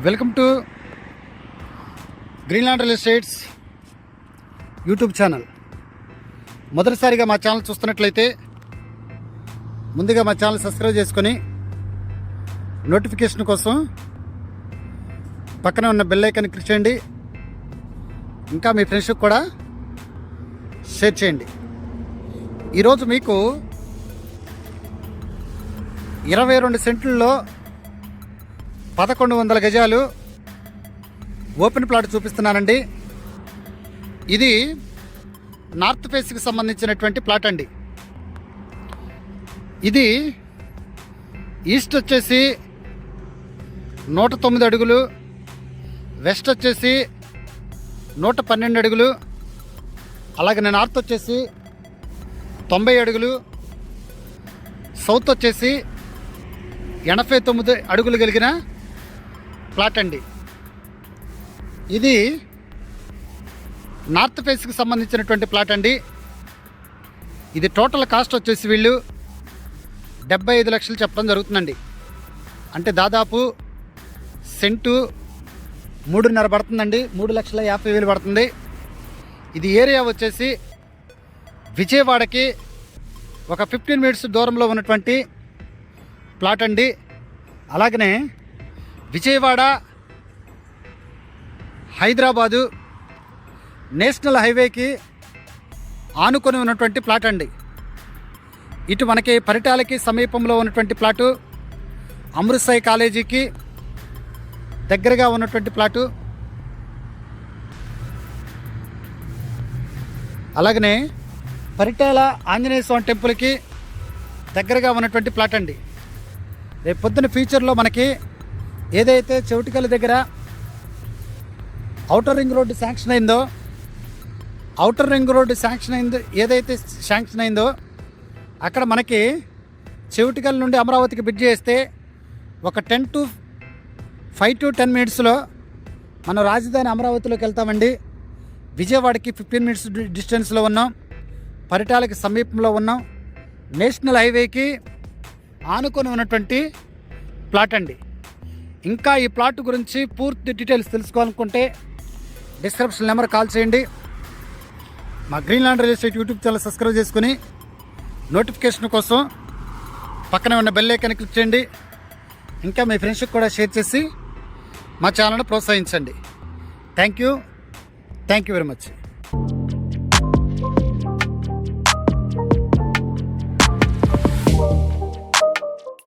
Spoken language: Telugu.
Welcome to Greenland real estates YouTube channel. మొదటిసారిగా మా ఛానల్ చూస్తున్నట్లయితే ముందుగా మా ఛానల్ సబ్స్క్రైబ్ చేసుకొని నోటిఫికేషన్ కోసం పక్కన ఉన్న బెల్ ఐకాన్ క్లిక్ చేయండి. ఇంకా మీ ఫ్రెండ్స్కి కూడా షేర్ చేయండి. ఈరోజు మీకు 22 సెంట్లలో 1100 గజాలు ఓపెన్ ప్లాట్ చూపిస్తున్నానండి. ఇది నార్త్ ఫేస్కి సంబంధించినటువంటి ప్లాట్ అండి. ఇది ఈస్ట్ వచ్చేసి 109 అడుగులు, వెస్ట్ వచ్చేసి 112 అడుగులు, అలాగే నార్త్ వచ్చేసి 90 అడుగులు, సౌత్ వచ్చేసి 89 అడుగులు కలిగిన ప్లాట్ అండి. ఇది నార్త్ ఫేస్కి సంబంధించినటువంటి ప్లాట్ అండి. ఇది టోటల్ కాస్ట్ వచ్చేసి వీళ్ళు 75 లక్షలు చెప్పడం జరుగుతుందండి. అంటే దాదాపు సెంటు 3.5 పడుతుందండి. 3,50,000 పడుతుంది. ఇది ఏరియా వచ్చేసి విజయవాడకి ఒక 15 మినిట్స్ దూరంలో ఉన్నటువంటి ప్లాట్ అండి. అలాగనే విజయవాడ హైదరాబాదు నేషనల్ హైవేకి ఆనుకొని ఉన్నటువంటి ప్లాట్ అండి. ఇటు మనకి పరిటాలకి సమీపంలో ఉన్నటువంటి ప్లాటు, అమృత్సర్ కాలేజీకి దగ్గరగా ఉన్నటువంటి ప్లాటు, అలాగనే పరిటాల ఆంజనేయ స్వామి టెంపుల్కి దగ్గరగా ఉన్నటువంటి ప్లాట్ అండి. రేపు పొద్దున ఫ్యూచర్లో మనకి ఏదైతే చౌటికల దగ్గర ఔటర్ రింగ్ రోడ్డు శాంక్షన్ అయిందో ఏదైతే శాంక్షన్ అయిందో అక్కడ మనకి చౌటికల నుండి అమరావతికి బ్రిడ్జ్ చేస్తే ఒక 5 to 10 మినిట్స్లో మనం రాజధాని అమరావతిలోకి వెళ్తామండి. విజయవాడకి 15 మినిట్స్ డిస్టెన్స్లో ఉన్నాం, పరిటాలకి సమీపంలో ఉన్నాం, నేషనల్ హైవేకి ఆనుకొని ఉన్నటువంటి ప్లాట్ అండి. ఇంకా ఈ ప్లాట్ గురించి పూర్తి డీటెయిల్స్ తెలుసుకోవాలనుకుంటే డిస్క్రిప్షన్ నెంబర్ కాల్ చేయండి. మా Greenland real estate YouTube channel subscribe చేసుకుని నోటిఫికేషన్ కోసం పక్కనే ఉన్న బెల్ ఐకాన్ క్లిక్ చేయండి. ఇంకా మీ ఫ్రెండ్స్కి కూడా షేర్ చేసి మా ఛానల్ని ప్రోత్సహించండి. Thank you very much.